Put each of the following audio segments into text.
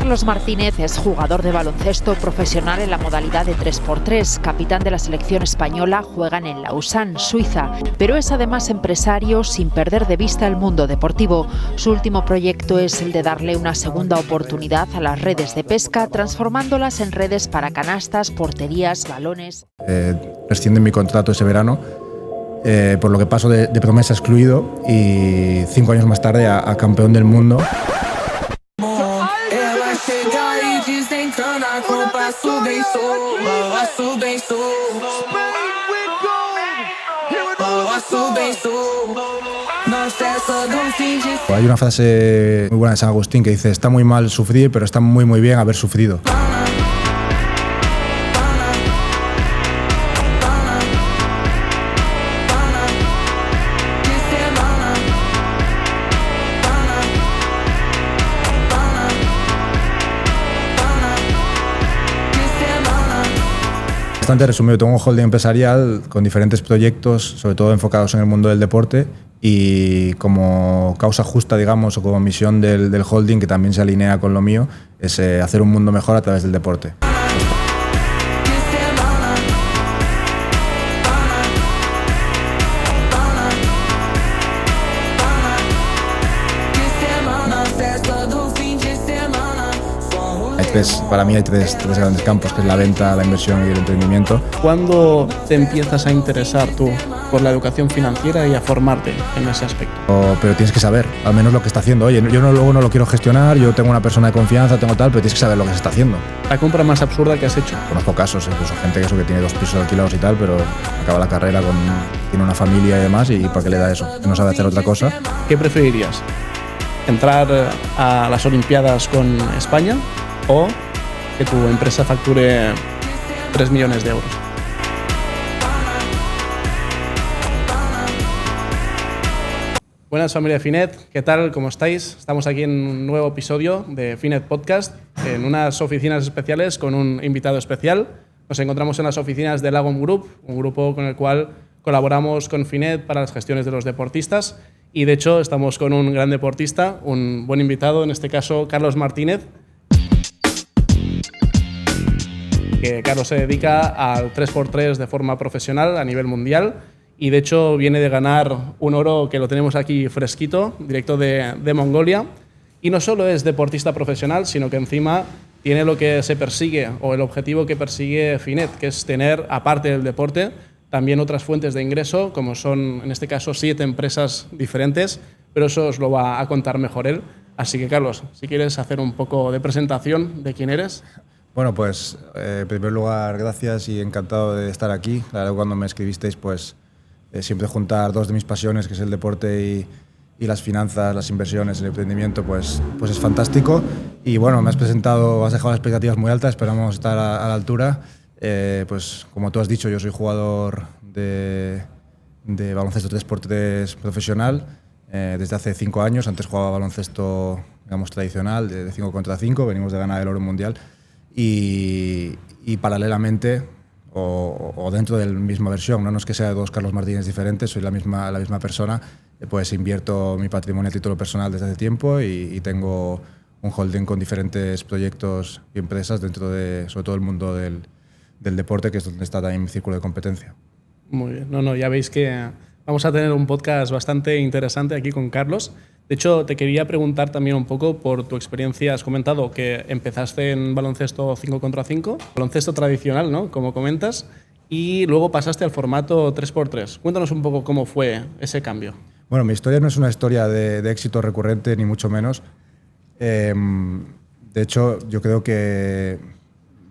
Carlos Martínez es jugador de baloncesto profesional en la modalidad de 3x3, capitán de la selección española, juegan en Lausanne, Suiza, pero es además empresario sin perder de vista el mundo deportivo. Su último proyecto es el de darle una segunda oportunidad a las redes de pesca, transformándolas en redes para canastas, porterías, balones. Rescinden mi contrato ese verano, por lo que paso de promesa excluido y 5 años más tarde a campeón del mundo. Hay una frase muy buena de San Agustín que dice: está muy mal sufrir, pero está muy bien haber sufrido. Bastante resumido, tengo un holding empresarial con diferentes proyectos, sobre todo enfocados en el mundo del deporte, y como causa justa, digamos, o como misión del holding, que también se alinea con lo mío, es hacer un mundo mejor a través del deporte. Para mí hay tres grandes campos, que es la venta, la inversión y el emprendimiento. ¿Cuándo te empiezas a interesar tú por la educación financiera y a formarte en ese aspecto? Pero tienes que saber, al menos lo que está haciendo. Oye, yo luego no lo quiero gestionar, yo tengo una persona de confianza, tengo tal, pero tienes que saber lo que se está haciendo. ¿La compra más absurda que has hecho? Conozco casos, incluso gente que tiene 2 pisos alquilados y tal, pero acaba la carrera, tiene una familia y demás, y ¿para qué le da eso? No sabe hacer otra cosa. ¿Qué preferirías? ¿Entrar a las Olimpiadas con España o que tu empresa facture 3 millones de euros? Buenas, familia Finet, ¿qué tal? ¿Cómo estáis? Estamos aquí en un nuevo episodio de Finet Podcast, en unas oficinas especiales con un invitado especial. Nos encontramos en las oficinas de Lagom Group, un grupo con el cual colaboramos con Finet para las gestiones de los deportistas, y de hecho estamos con un gran deportista, un buen invitado, en este caso Carlos Martínez, que Carlos se dedica al 3x3 de forma profesional a nivel mundial, y de hecho viene de ganar un oro que lo tenemos aquí fresquito, directo de Mongolia. Y no solo es deportista profesional, sino que encima tiene lo que se persigue, o el objetivo que persigue Finet, que es tener, aparte del deporte, también otras fuentes de ingreso, como son, en este caso, 7 empresas diferentes, pero eso os lo va a contar mejor él. Así que, Carlos, si quieres hacer un poco de presentación de quién eres. Bueno, pues en primer lugar, gracias y encantado de estar aquí. La verdad, cuando me escribisteis, pues siempre juntar 2 de mis pasiones, que es el deporte y las finanzas, las inversiones, el emprendimiento, pues es fantástico. Y bueno, me has presentado, has dejado las expectativas muy altas, esperamos estar a la altura. Pues como tú has dicho, yo soy jugador de baloncesto 3x3 profesional desde hace 5 años. Antes jugaba baloncesto, digamos, tradicional, de 5 contra 5, venimos de ganar el oro mundial. Y paralelamente, o dentro de la misma versión, no es que sea 2 Carlos Martínez diferentes, soy la misma persona, pues invierto mi patrimonio a título personal desde hace tiempo y tengo un holding con diferentes proyectos y empresas dentro de, sobre todo, el mundo del deporte, que es donde está también mi círculo de competencia. Muy bien, ya veis que vamos a tener un podcast bastante interesante aquí con Carlos. De hecho, te quería preguntar también un poco por tu experiencia. Has comentado que empezaste en baloncesto 5 contra 5, baloncesto tradicional, ¿no?, como comentas, y luego pasaste al formato 3x3. Cuéntanos un poco cómo fue ese cambio. Bueno, mi historia no es una historia de éxito recurrente, ni mucho menos. De hecho, yo creo que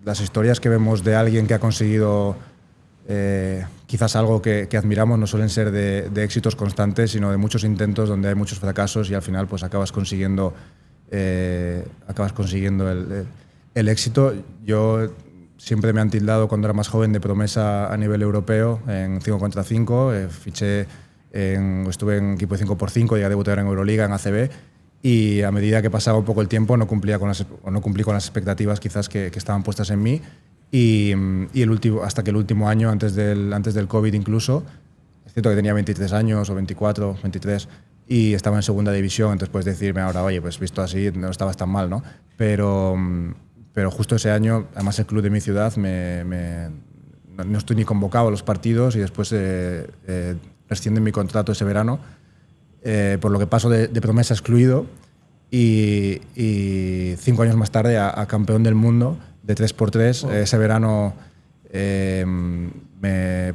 las historias que vemos de alguien que ha conseguido quizás algo que admiramos no suelen ser de éxitos constantes, sino de muchos intentos donde hay muchos fracasos y al final pues acabas consiguiendo el éxito. Yo siempre me han tildado cuando era más joven de promesa a nivel europeo en 5 contra 5, estuve en equipo de 5x5, llegué a debutar en Euroliga, en ACB, y a medida que pasaba un poco el tiempo no cumplí con las expectativas quizás que estaban puestas en mí. Y hasta que el último año, antes del COVID incluso, es cierto que tenía 23 años o 24, 23, y estaba en segunda división, entonces puedes decirme ahora, oye, pues visto así no estabas tan mal, ¿no? pero justo ese año, además el club de mi ciudad, no estoy ni convocado a los partidos y después rescinden mi contrato ese verano, por lo que paso de promesa excluido y 5 años más tarde a campeón del mundo de 3x3. Ese verano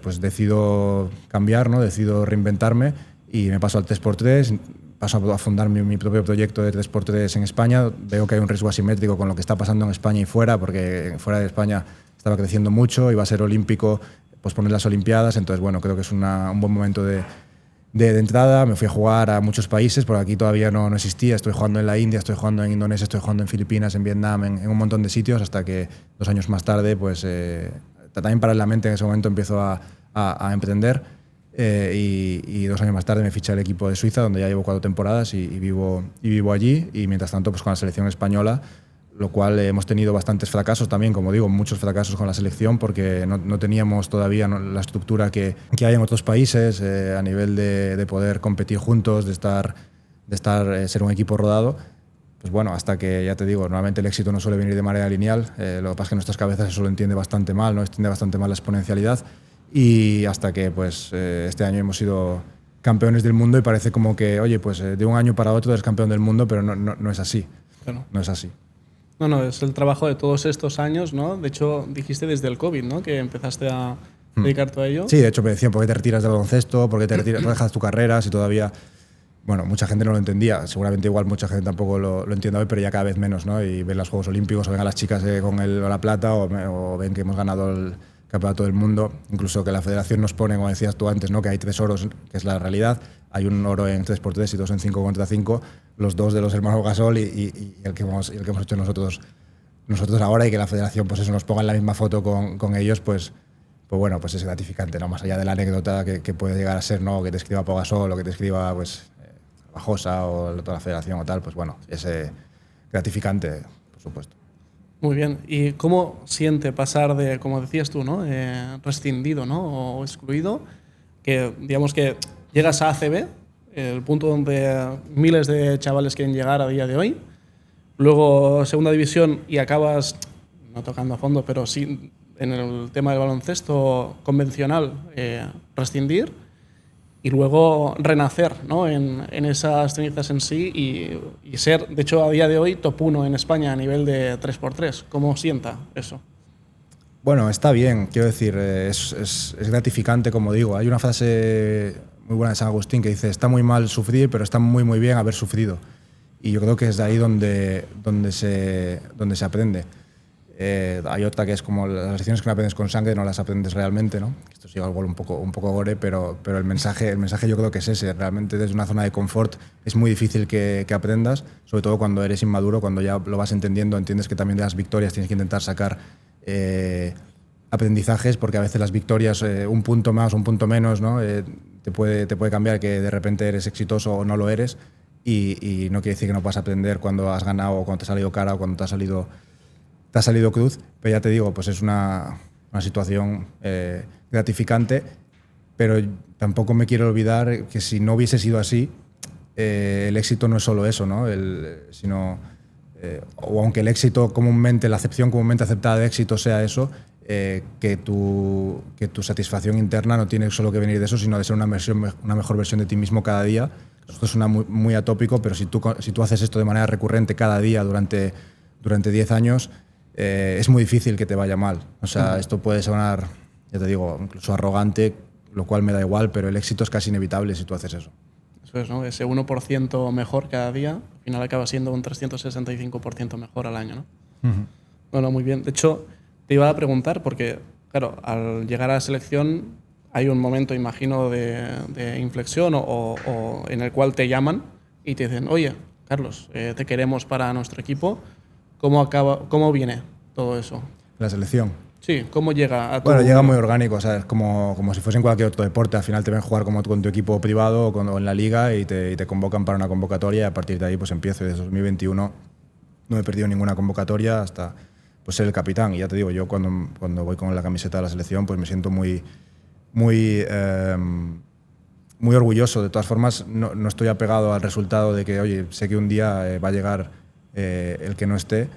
pues decido cambiar, ¿no? Decido reinventarme y me paso al 3x3, paso a fundar mi propio proyecto de 3x3 en España. Veo que hay un riesgo asimétrico con lo que está pasando en España y fuera, porque fuera de España estaba creciendo mucho, iba a ser olímpico, posponer las Olimpiadas, entonces bueno, creo que es un buen momento de entrada. Me fui a jugar a muchos países, porque aquí todavía no existía. Estoy jugando en la India, estoy jugando en Indonesia, estoy jugando en Filipinas, en Vietnam, en un montón de sitios, hasta que 2 años más tarde, pues también paralelamente en ese momento empiezo a emprender y 2 años más tarde me fiché al equipo de Suiza, donde ya llevo 4 temporadas y vivo allí, y mientras tanto pues con la selección española, lo cual hemos tenido bastantes fracasos también, como digo, muchos fracasos con la selección, porque no teníamos todavía la estructura que hay en otros países a nivel de poder competir juntos, de ser un equipo rodado. Pues bueno, hasta que, ya te digo, normalmente el éxito no suele venir de manera lineal, lo que pasa es que en nuestras cabezas eso lo entiende bastante mal, ¿no? Entiende bastante mal la exponencialidad, y hasta que pues este año hemos sido campeones del mundo y parece como que, oye, pues de un año para otro eres campeón del mundo, pero no es así. Claro. No es así. No, es el trabajo de todos estos años, ¿no? De hecho, dijiste desde el COVID, ¿no? Que empezaste a dedicarte a ello. Sí, de hecho me decían, ¿por qué te retiras del baloncesto? ¿Por qué te dejas tu carrera? Si todavía... Bueno, mucha gente no lo entendía. Seguramente igual mucha gente tampoco lo entiende hoy, pero ya cada vez menos, ¿no? Y ven los Juegos Olímpicos, o ven a las chicas con la plata, o ven que hemos ganado el Campeonato del Mundo. Incluso que la federación nos pone, como decías tú antes, ¿no? Que hay 3 oros, que es la realidad. Hay un oro en 3x3 y 2 en 5 contra 5. Los 2 de los hermanos Gasol y el que hemos hecho nosotros ahora, y que la federación pues eso nos ponga en la misma foto con ellos, pues bueno, pues es gratificante, ¿no? Más allá de la anécdota que puede llegar a ser, ¿no? Que te escriba Pau Gasol o que te escriba pues Bajosa o toda la federación o tal, pues bueno, es gratificante, por supuesto. Muy bien. ¿Y cómo siente pasar de, como decías tú, ¿no? Rescindido, ¿no? O excluido, que digamos que llegas a ACB, el punto donde miles de chavales quieren llegar a día de hoy, luego segunda división y acabas, no tocando a fondo, pero sí en el tema del baloncesto convencional, rescindir, y luego renacer, ¿no? en esas cenizas en sí y ser, de hecho, a día de hoy, top 1 en España a nivel de 3x3. ¿Cómo sienta eso? Bueno, está bien, quiero decir, es gratificante, como digo. Hay una frase muy buena de San Agustín que dice: está muy mal sufrir, pero está muy, muy bien haber sufrido. Y yo creo que es de ahí donde se aprende. Hay otra que es como las lecciones que no aprendes con sangre no las aprendes realmente, ¿no? Esto sí algo un poco gore, pero el mensaje yo creo que es ese. Realmente desde una zona de confort es muy difícil que aprendas, sobre todo cuando eres inmaduro, cuando ya lo vas entendiendo, entiendes que también de las victorias tienes que intentar sacar aprendizajes, porque a veces las victorias, un punto más, un punto menos, ¿no? te puede cambiar que de repente eres exitoso o no lo eres, y no quiere decir que no puedas aprender cuando has ganado o cuando te ha salido cara o cuando te ha salido cruz, pero ya te digo, pues es una situación gratificante, pero tampoco me quiero olvidar que si no hubiese sido así, el éxito no es solo eso, ¿no? O aunque el éxito comúnmente, la acepción comúnmente aceptada de éxito sea eso, que tu satisfacción interna no tiene solo que venir de eso, sino de ser una mejor versión de ti mismo cada día. Esto suena muy atópico, pero si tú haces esto de manera recurrente cada día durante 10 años, es muy difícil que te vaya mal. O sea, esto puede sonar, ya te digo, incluso arrogante, lo cual me da igual, pero el éxito es casi inevitable si tú haces eso. Eso es, ¿no? Ese 1% mejor cada día, al final acaba siendo un 365% mejor al año, ¿no? Uh-huh. Bueno, muy bien. De hecho, te iba a preguntar, porque, claro, al llegar a la selección hay un momento, imagino, de inflexión o en el cual te llaman y te dicen: oye, Carlos, te queremos para nuestro equipo. ¿Cómo viene todo eso? La selección. Sí, ¿cómo llega a tu... Bueno, llega muy orgánico, ¿sabes? Como si fuese en cualquier otro deporte. Al final te ven jugar como con tu equipo privado o en la liga y te convocan para una convocatoria, y a partir de ahí pues empiezo. Desde 2021 no he perdido ninguna convocatoria hasta pues ser el capitán. Y ya te digo, yo cuando voy con la camiseta de la selección pues me siento muy orgulloso. De todas formas, no estoy apegado al resultado de que, oye, sé que un día va a llegar el que no esté.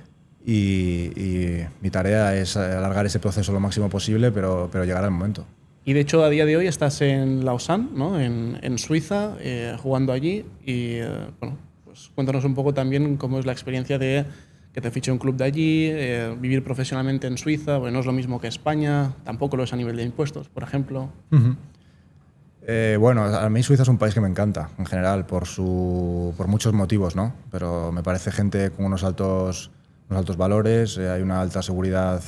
Y mi tarea es alargar ese proceso lo máximo posible, pero llegará el momento. Y de hecho, a día de hoy estás en Lausanne, ¿no? en Suiza, jugando allí. Y bueno, pues cuéntanos un poco también cómo es la experiencia de que te fiche un club de allí, vivir profesionalmente en Suiza. Bueno, no es lo mismo que España, tampoco lo es a nivel de impuestos, por ejemplo. Bueno, a mí Suiza es un país que me encanta, en general, por muchos motivos, ¿no? Pero me parece gente con unos altos valores, hay una alta seguridad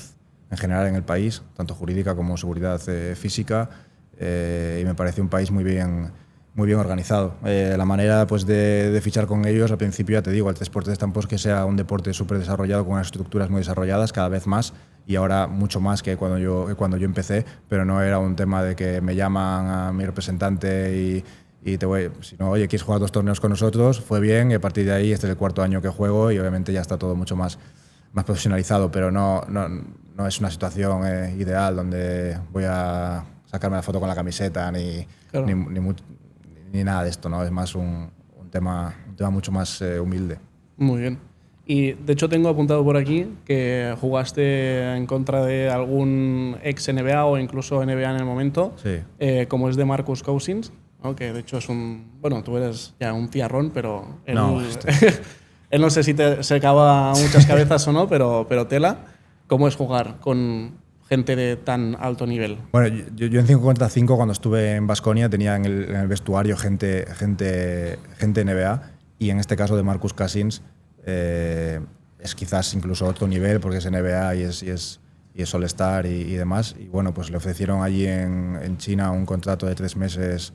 en general en el país, tanto jurídica como seguridad física, y me parece un país muy bien organizado. La manera pues, de fichar con ellos, al principio ya te digo, el 3x3 tampoco es que sea un deporte súper desarrollado, con unas estructuras muy desarrolladas, cada vez más, y ahora mucho más que cuando yo empecé, pero no era un tema de que me llaman a mi representante y te voy, sino, oye, ¿quieres jugar 2 torneos con nosotros? Fue bien, y a partir de ahí este es el 4º año que juego y obviamente ya está todo mucho más profesionalizado, pero no es una situación ideal donde voy a sacarme la foto con la camiseta Claro. ni nada de esto, ¿no? Es más un tema mucho más humilde. Muy bien. Y de hecho tengo apuntado por aquí que jugaste en contra de algún ex NBA o incluso NBA en el momento, Sí. Como es de Marcus Cousins, ¿no? Que de hecho es bueno, tú eres ya un tiarrón, pero él, No, él no sé si se cava muchas cabezas o no, pero tela. ¿Cómo es jugar con gente de tan alto nivel? Bueno, yo en 5 contra 5 cuando estuve en Baskonia tenía en el vestuario gente NBA, y en este caso de Marcus Cousins es quizás incluso otro nivel porque es NBA y es All-Star y demás. Y bueno, pues le ofrecieron allí en China un contrato de 3 meses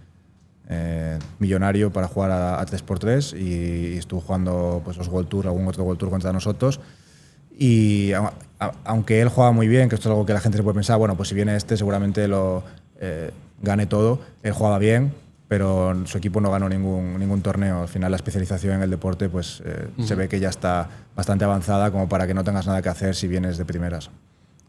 millonario para jugar a 3x3 y estuvo jugando pues, los World Tour, algún otro World Tour contra nosotros. Y aunque él juega muy bien, que esto es algo que la gente se puede pensar, bueno, pues si viene este seguramente lo gane todo. Él jugaba bien, pero su equipo no ganó ningún torneo. Al final la especialización en el deporte pues se ve que ya está bastante avanzada como para que no tengas nada que hacer si vienes de primeras.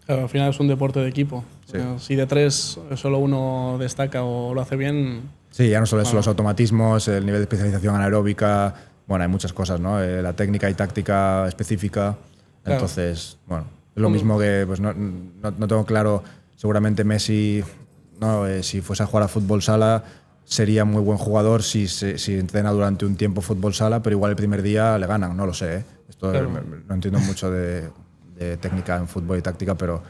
Claro, al final es un deporte de equipo. Sí. Si de 3 solo uno destaca o lo hace bien... Sí, ya no solo es los automatismos, el nivel de especialización anaeróbica, bueno, hay muchas cosas, ¿no? La técnica y táctica específica. Claro. Entonces, bueno, es lo mismo que pues no tengo claro, seguramente Messi, no, si fuese a jugar a fútbol sala, sería muy buen jugador si entrena durante un tiempo fútbol sala, pero igual el primer día le ganan, no lo sé, ¿eh? Esto Claro. no entiendo mucho de técnica en fútbol y táctica, pero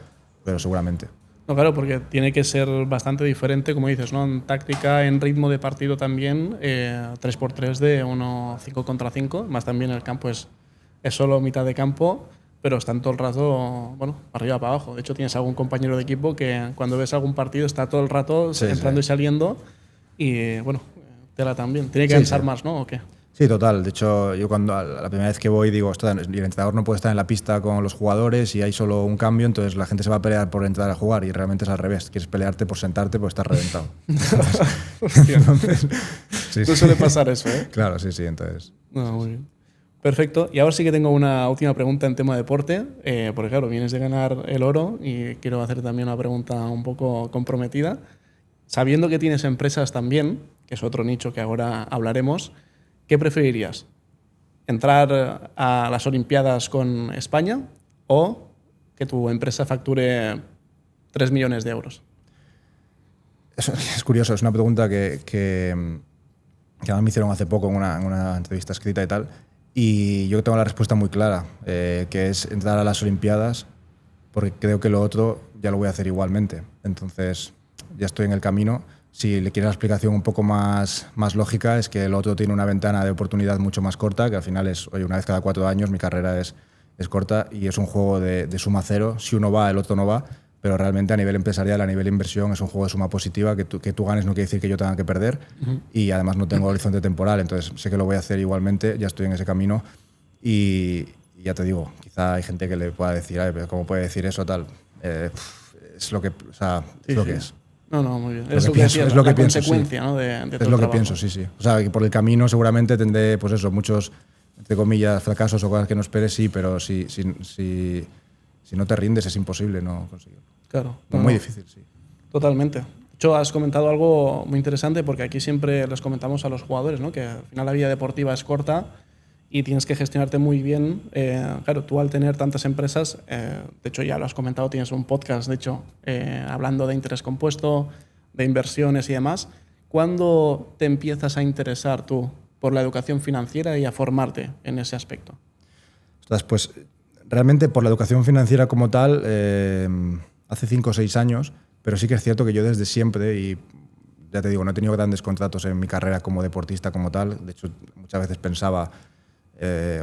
seguramente. No, claro, porque tiene que ser bastante diferente, como dices, ¿no? En táctica, en ritmo de partido también, 3x3 de 5 contra 5, más también el campo es solo mitad de campo, pero están todo el rato, bueno, para arriba, para abajo. De hecho, tienes algún compañero de equipo que cuando ves algún partido está todo el rato entrando y saliendo y, bueno, tela también. Tiene que cansar más, ¿no? ¿O qué? Sí, total. De hecho, yo cuando la primera vez que voy digo, ostras, el entrenador no puede estar en la pista con los jugadores y hay solo un cambio, entonces la gente se va a pelear por entrar a jugar y realmente es al revés. Quieres pelearte por sentarte porque estás reventado. Entonces, No suele pasar eso, ¿eh? Claro, sí, entonces. No, muy bien. Perfecto. Y ahora sí que tengo una última pregunta en tema de deporte, porque claro, vienes de ganar el oro y quiero hacer también una pregunta un poco comprometida. Sabiendo que tienes empresas también, que es otro nicho que ahora hablaremos, ¿qué preferirías? ¿Entrar a las Olimpiadas con España o que tu empresa facture 3 millones de euros? Es curioso, es una pregunta que además me hicieron hace poco en una entrevista escrita y tal. Y yo tengo la respuesta muy clara, que es entrar a las Olimpiadas, porque creo que lo otro ya lo voy a hacer igualmente. Entonces, ya estoy en el camino. Si le quieres la explicación un poco más lógica, es que el otro tiene una ventana de oportunidad mucho más corta, que al final es, oye, una vez cada 4 años, mi carrera es corta y es un juego de suma cero. Si uno va, el otro no va, pero realmente a nivel empresarial, a nivel inversión, es un juego de suma positiva, que tú ganes no quiere decir que yo tenga que perder. Y además no tengo horizonte temporal, entonces sé que lo voy a hacer igualmente, ya estoy en ese camino y ya te digo, quizá hay gente que le pueda decir, pero ¿cómo puede decir eso tal? Es lo que, o sea, es lo que es. No, muy bien. Es lo que pienso, consecuencia, sí. ¿no? de es todo lo que trabajo. pienso, sí. O sea, que por el camino seguramente tendré, pues eso, muchos, entre comillas, fracasos o cosas que no esperes, sí, pero si no te rindes es imposible no conseguirlo. Claro. Muy difícil, sí. Totalmente. De hecho, has comentado algo muy interesante porque aquí siempre les comentamos a los jugadores, ¿no? Que al final la vida deportiva es corta y tienes que gestionarte muy bien. Claro, tú al tener tantas empresas, de hecho ya lo has comentado, tienes un podcast, de hecho, hablando de interés compuesto, de inversiones y demás. ¿Cuándo te empiezas a interesar tú por la educación financiera y a formarte en ese aspecto? Pues realmente por la educación financiera como tal, hace 5 o 6 años, pero sí que es cierto que yo desde siempre, y ya te digo, no he tenido grandes contratos en mi carrera como deportista como tal. De hecho, muchas veces pensaba,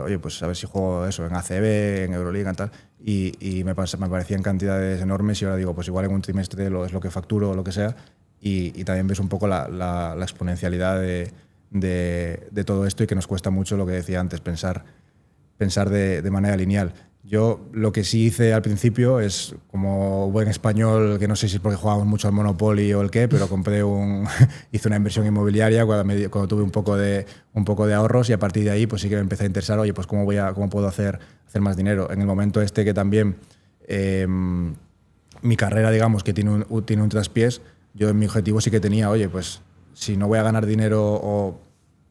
oye, pues a ver si juego eso en ACB, en Euroliga y tal, y me parecían cantidades enormes, y ahora digo, pues igual en un trimestre es lo que facturo o lo que sea, y también ves un poco la exponencialidad de todo esto, y que nos cuesta mucho, lo que decía antes, pensar de manera lineal. Yo lo que sí hice al principio es, como buen español, que no sé si es porque jugábamos mucho al Monopoly o el qué, pero hice una inversión inmobiliaria cuando tuve un poco de ahorros, y a partir de ahí pues sí que me empecé a interesar, oye, pues cómo puedo hacer más dinero. En el momento que también mi carrera, digamos, que tiene un traspiés, yo en mi objetivo sí que tenía, oye, pues si no voy a ganar dinero o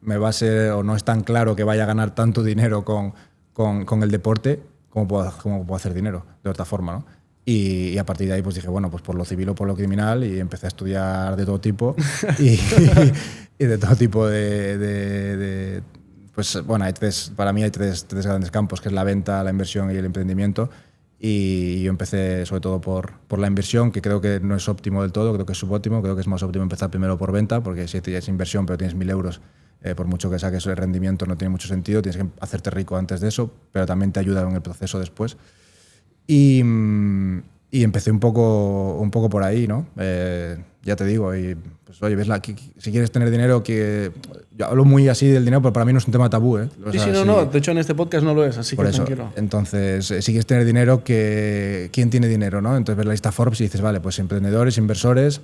no es tan claro que vaya a ganar tanto dinero con el deporte, ¿cómo puedo hacer dinero de otra forma, ¿no? Y a partir de ahí pues dije, bueno, pues por lo civil o por lo criminal, y empecé a estudiar de todo tipo y de todo tipo pues bueno, para mí hay tres grandes campos, que es la venta, la inversión y el emprendimiento. Y yo empecé sobre todo por la inversión, que creo que no es óptimo del todo, creo que es subóptimo, creo que es más óptimo empezar primero por venta, porque si tienes inversión pero tienes 1.000 euros, por mucho que saques el rendimiento no tiene mucho sentido, tienes que hacerte rico antes de eso, pero también te ayuda en el proceso después. Y empecé un poco por ahí, ¿no? Ya te digo, y pues oye, si quieres tener dinero, que yo hablo muy así del dinero, pero para mí no es un tema tabú, ¿eh? O sea, no, de hecho en este podcast no lo es, así por que eso, tranquilo. Entonces, si quieres tener dinero, ¿quién tiene dinero, no? Entonces ves la lista Forbes y dices, vale, pues emprendedores, inversores,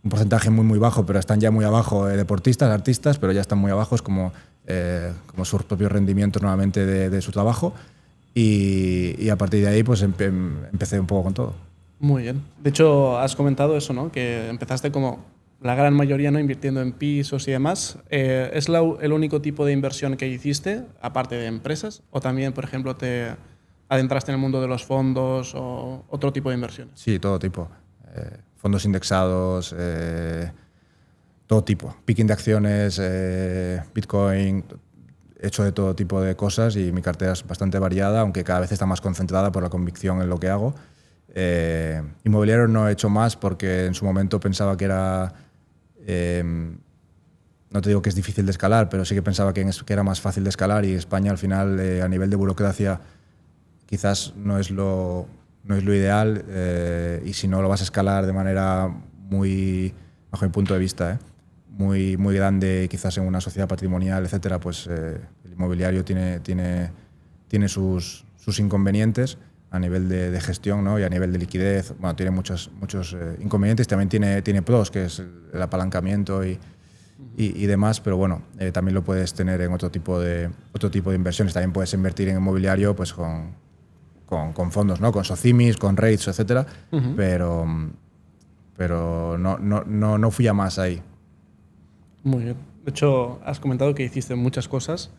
un porcentaje muy, muy bajo, pero están ya muy abajo, deportistas, artistas, pero ya están muy abajo, es como sus propios rendimientos nuevamente de su trabajo, y a partir de ahí pues empecé un poco con todo. Muy bien. De hecho, has comentado eso, ¿no? Que empezaste como la gran mayoría, ¿no? Invirtiendo en pisos y demás. ¿Es el único tipo de inversión que hiciste, aparte de empresas? ¿O también, por ejemplo, te adentraste en el mundo de los fondos o otro tipo de inversiones? Sí, todo tipo. Fondos indexados, todo tipo. Picking de acciones, Bitcoin, he hecho de todo tipo de cosas, y mi cartera es bastante variada, aunque cada vez está más concentrada por la convicción en lo que hago. Inmobiliario no he hecho más porque en su momento pensaba que era, no te digo que es difícil de escalar, pero sí que pensaba que era más fácil de escalar, y España al final a nivel de burocracia quizás no es lo ideal, y si no lo vas a escalar de manera muy, bajo mi punto de vista, muy, muy grande, quizás en una sociedad patrimonial, etcétera, pues el inmobiliario tiene sus inconvenientes a nivel de gestión, ¿no? Y a nivel de liquidez. Bueno, tiene muchos inconvenientes. También tiene pros, que es el apalancamiento y demás, pero bueno, también lo puedes tener en otro tipo de inversiones. También puedes invertir en inmobiliario pues con fondos, ¿no? Con Socimis, con REITs, etcétera. Uh-huh. Pero no fui a más ahí. Muy bien. De hecho, has comentado que hiciste muchas cosas.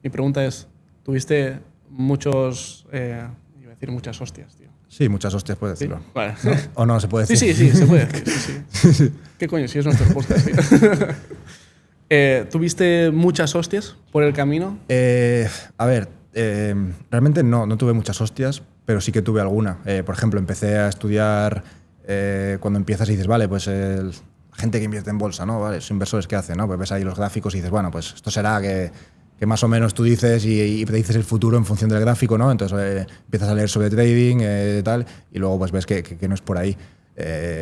Mi pregunta es, ¿tuviste muchos... iba a decir muchas hostias, tío? Sí, muchas hostias, puedes decirlo. ¿Sí? Vale. ¿No? ¿O no se puede decir? Sí, se puede decir. Sí. ¿Qué coño? Si es nuestro podcast, tío. ¿Tuviste muchas hostias por el camino? A ver, realmente no tuve muchas hostias, pero sí que tuve alguna. Por ejemplo, empecé a estudiar cuando empiezas y dices, vale, pues gente que invierte en bolsa, ¿no? Vale, esos inversores, ¿qué hacen, no? Pues ves ahí los gráficos y dices, bueno, pues esto será que más o menos tú dices y predices el futuro en función del gráfico, ¿no? Entonces empiezas a leer sobre trading, tal, y luego pues ves que no es por ahí.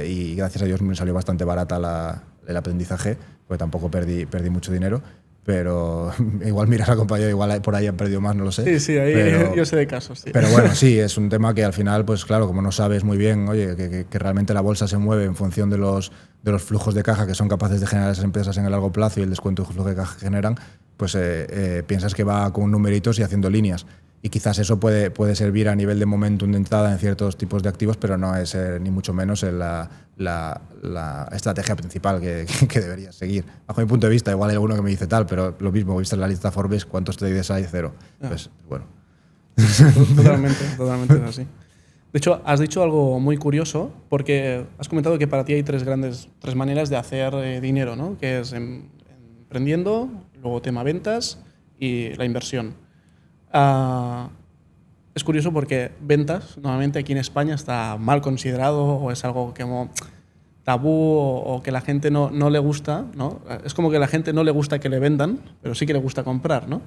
Y gracias a Dios me salió bastante barata el aprendizaje, porque tampoco perdí mucho dinero, pero igual miras al compañero, igual por ahí han perdido más, no lo sé. Sí, ahí yo sé de casos. Sí. Pero bueno, sí, es un tema que al final, pues claro, como no sabes muy bien, oye, que realmente la bolsa se mueve en función de los flujos de caja que son capaces de generar esas empresas en el largo plazo y el descuento de flujo de caja que generan, pues piensas que va con numeritos y haciendo líneas. Y quizás eso puede servir a nivel de momentum de entrada en ciertos tipos de activos, pero no es ni mucho menos la la estrategia principal que deberías seguir. Bajo mi punto de vista, igual hay alguno que me dice tal, pero lo mismo, viste en la lista Forbes, ¿cuántos traders hay? 0. Pues bueno. Totalmente es así. De hecho, has dicho algo muy curioso, porque has comentado que para ti hay tres maneras de hacer dinero, ¿no? Que es emprendiendo, luego tema ventas y la inversión. Es curioso porque ventas, normalmente aquí en España está mal considerado o es algo como tabú o que la gente no le gusta, ¿no? Es como que a la gente no le gusta que le vendan, pero sí que le gusta comprar, ¿no?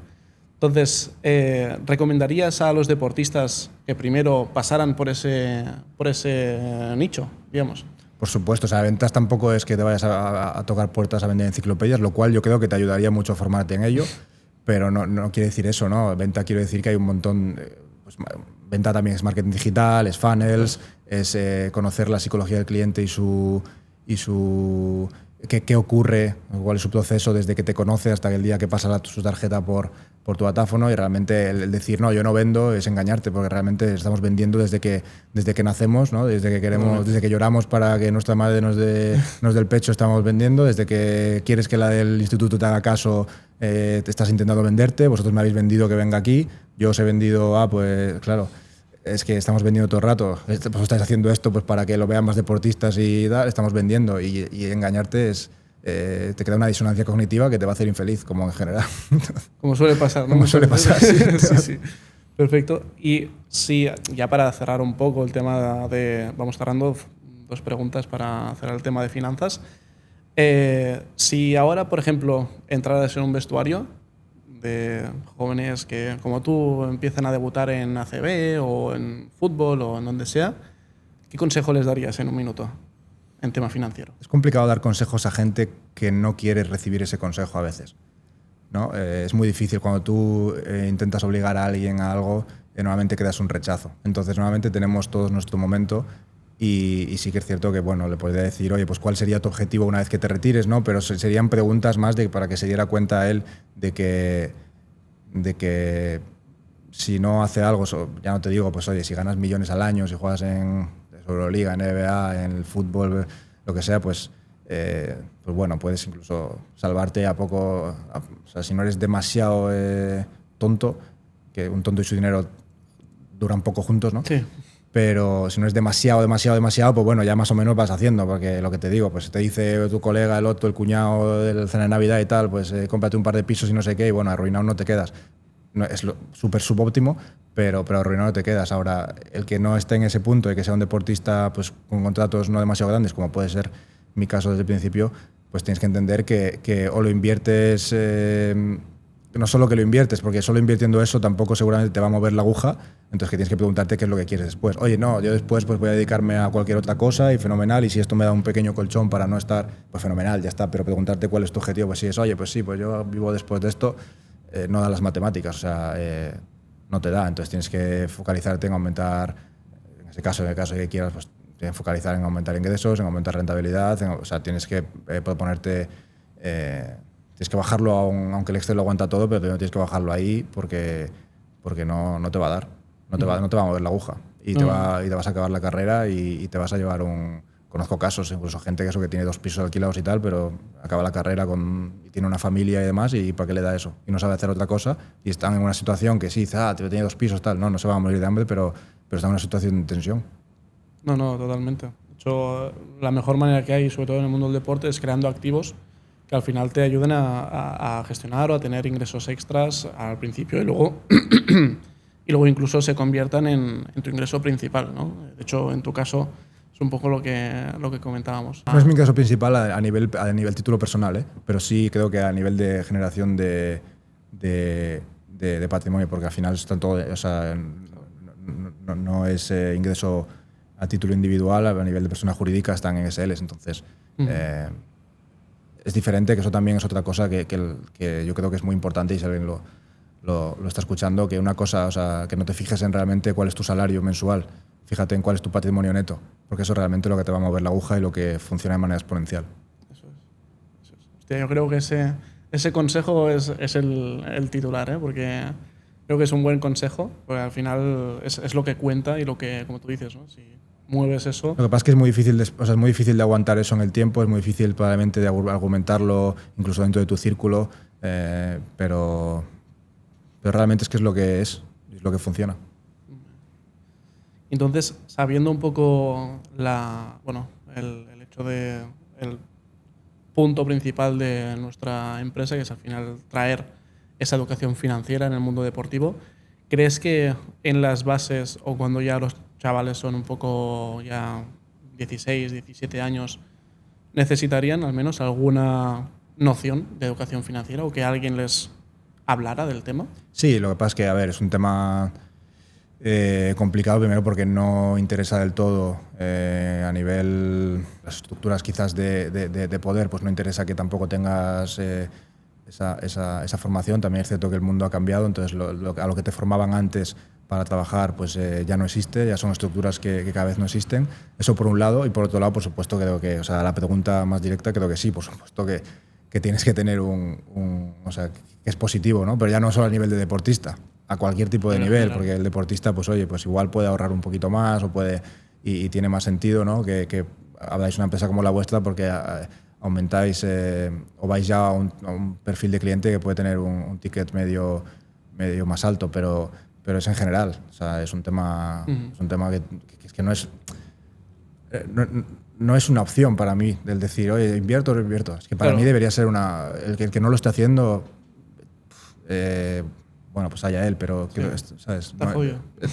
Entonces, ¿recomendarías a los deportistas que primero pasaran por ese nicho, digamos? Por supuesto, o sea, ventas tampoco es que te vayas a tocar puertas a vender enciclopedias, lo cual yo creo que te ayudaría mucho a formarte en ello, pero no quiere decir eso, ¿no? Venta quiero decir que hay un montón. Pues, venta también es marketing digital, es funnels, es conocer la psicología del cliente y su qué ocurre, cuál es su proceso desde que te conoce hasta el día que pasa su tarjeta por tu datáfono, y realmente el decir no, yo no vendo es engañarte, porque realmente estamos vendiendo desde que nacemos, ¿no? Desde que lloramos para que nuestra madre nos dé el pecho, estamos vendiendo, desde que quieres que la del instituto te haga caso, te estás intentando venderte, vosotros me habéis vendido que venga aquí, yo os he vendido, pues claro, es que estamos vendiendo todo el rato, pues estáis haciendo esto pues para que lo vean más deportistas y tal, estamos vendiendo, y engañarte es... te crea una disonancia cognitiva que te va a hacer infeliz, como en general. Como suele pasar, ¿no? Como suele pasar, sí. Sí. Perfecto. Y sí, ya para cerrar un poco el tema vamos cerrando 2 preguntas para cerrar el tema de finanzas. Si ahora, por ejemplo, entraras en un vestuario de jóvenes que, como tú, empiezan a debutar en ACB o en fútbol o en donde sea, ¿qué consejo les darías en un minuto en tema financiero? Es complicado dar consejos a gente que no quiere recibir ese consejo a veces, ¿no? Es muy difícil cuando tú intentas obligar a alguien a algo, normalmente quedas un rechazo. Entonces, normalmente tenemos todos nuestro momento y sí que es cierto que, bueno, le podría decir, oye, pues ¿cuál sería tu objetivo una vez que te retires?, ¿no? Pero serían preguntas más para que se diera cuenta él de que si no hace algo, ya no te digo, pues oye, si ganas millones al año, si juegas en Euroliga, NBA, en el fútbol, lo que sea, pues bueno, puedes incluso salvarte a poco. O sea, si no eres demasiado tonto, que un tonto y su dinero duran poco juntos, ¿no? Sí. Pero si no es demasiado, pues bueno, ya más o menos vas haciendo, porque lo que te digo, pues te dice tu colega, el otro, el cuñado del cena de Navidad y tal, pues cómprate un par de pisos y no sé qué, y bueno, arruinado no te quedas. No, es súper subóptimo, pero arruinado no te quedas. Ahora, el que no esté en ese punto y que sea un deportista pues con contratos no demasiado grandes, como puede ser mi caso desde el principio, pues tienes que entender que o lo inviertes, no solo que lo inviertes, porque solo invirtiendo eso tampoco seguramente te va a mover la aguja, entonces que tienes que preguntarte qué es lo que quieres después. Oye, no, yo después pues voy a dedicarme a cualquier otra cosa y fenomenal, y si esto me da un pequeño colchón para no estar, pues fenomenal, ya está, pero preguntarte cuál es tu objetivo, pues si es, oye, pues sí, pues yo vivo después de esto, no da las matemáticas, o sea, no te da, entonces tienes que focalizarte en aumentar, en el caso de que quieras, pues tienes que focalizar en aumentar ingresos, en aumentar rentabilidad, o sea, tienes que proponerte, tienes que bajarlo, aunque el Excel lo aguanta todo, pero tienes que bajarlo ahí porque no te va a dar, no te va a mover la aguja y te vas a acabar la carrera y te vas a llevar Conozco casos, incluso gente que tiene 2 pisos alquilados y tal, pero acaba la carrera y tiene una familia y demás, y ¿para qué le da eso? Y no sabe hacer otra cosa, y están en una situación que sí, dice, tiene 2 pisos, tal. No se va a morir de hambre, pero está en una situación de tensión. No, totalmente. De hecho, la mejor manera que hay, sobre todo en el mundo del deporte, es creando activos que al final te ayuden a gestionar o a tener ingresos extras al principio y luego incluso se conviertan en tu ingreso principal, ¿no? De hecho, en tu caso, es un poco lo que comentábamos. No es mi caso principal a nivel título personal, pero sí creo que a nivel de generación de patrimonio, porque al final están todo, o sea, no es ingreso a título individual, a nivel de persona jurídica están en SLs, entonces es diferente, que eso también es otra cosa que yo creo que es muy importante, y si alguien lo está escuchando, que una cosa, o sea, que no te fijes en realmente cuál es tu salario mensual, fíjate en cuál es tu patrimonio neto, porque eso es realmente lo que te va a mover la aguja y lo que funciona de manera exponencial. Eso es. Hostia, yo creo que ese consejo es el titular, porque creo que es un buen consejo, porque al final es lo que cuenta y lo que, como tú dices, ¿no? Si mueves eso. Lo que pasa es que es muy difícil es muy difícil de aguantar eso en el tiempo, es muy difícil probablemente de argumentarlo incluso dentro de tu círculo, pero realmente es que es lo que funciona. Entonces, sabiendo un poco el hecho de el punto principal de nuestra empresa, que es al final traer esa educación financiera en el mundo deportivo, ¿crees que en las bases o cuando ya los chavales son un poco ya 16, 17 años, necesitarían al menos alguna noción de educación financiera o que alguien les hablara del tema? Sí, lo que pasa es que, a ver, es un tema complicado primero porque no interesa del todo a nivel las estructuras quizás de poder, pues no interesa que tampoco tengas esa formación. También es cierto que el mundo ha cambiado, entonces a lo que te formaban antes para trabajar pues ya no existe, ya son estructuras que cada vez no existen. Eso por un lado, y por otro lado, por supuesto, creo que, o sea, la pregunta más directa, creo que sí, por supuesto que tienes que tener o sea, que es positivo, ¿no? Pero ya no solo a nivel de deportista, a cualquier tipo de nivel, porque el deportista, pues oye, pues igual puede ahorrar un poquito más o puede y tiene más sentido, ¿no? Que habláis una empresa como la vuestra porque aumentáis o vais ya a un perfil de cliente que puede tener un ticket medio más alto, pero es en general, o sea, es un tema que no es no es una opción para mí del decir, oye, invierto o no invierto. Es que para mí debería ser el que no lo esté haciendo, bueno, pues haya él, pero ¿sabes?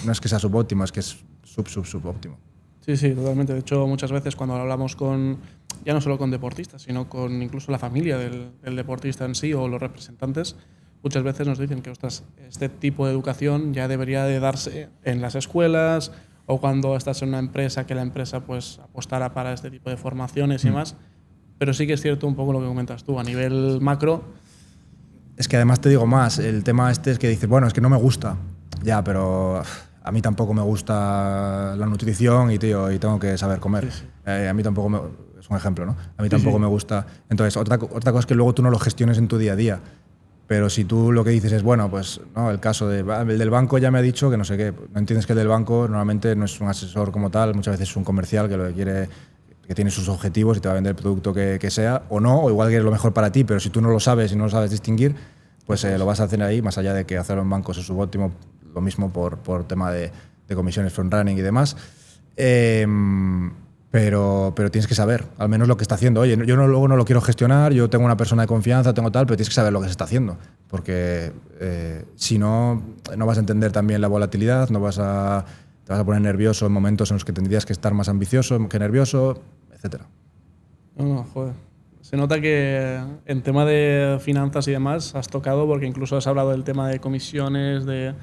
No es que sea subóptimo, es que es subóptimo. Sí, totalmente. De hecho, muchas veces cuando hablamos ya no solo con deportistas, sino con incluso la familia del deportista en sí o los representantes, muchas veces nos dicen que este tipo de educación ya debería de darse en las escuelas o cuando estás en una empresa, que la empresa pues apostara para este tipo de formaciones y demás. Pero sí que es cierto un poco lo que comentas tú, a nivel macro. Es que además te digo más, el tema este es que dices, bueno, es que no me gusta. Ya, pero a mí tampoco me gusta la nutrición y tengo que saber comer. Sí. A mí tampoco es un ejemplo, ¿no? A mí tampoco me gusta. Entonces, otra cosa es que luego tú no lo gestiones en tu día a día. Pero si tú lo que dices es, bueno, pues no, el caso el del banco ya me ha dicho que no sé qué. No entiendes que el del banco normalmente no es un asesor como tal, muchas veces es un comercial que lo que quiere, que tiene sus objetivos y te va a vender el producto que sea, o no, o igual que es lo mejor para ti, pero si tú no lo sabes y no lo sabes distinguir, pues lo vas a hacer ahí, más allá de que hacerlo en bancos es subóptimo, lo mismo por tema de comisiones front-running y demás. Pero tienes que saber, al menos lo que está haciendo. Oye, yo luego no lo quiero gestionar, yo tengo una persona de confianza, tengo tal, pero tienes que saber lo que se está haciendo. Porque si no, no vas a entender también la volatilidad, te vas a poner nervioso en momentos en los que tendrías que estar más ambicioso que nervioso, etc. No, joder. Se nota que en tema de finanzas y demás has tocado, porque incluso has hablado del tema de comisiones, de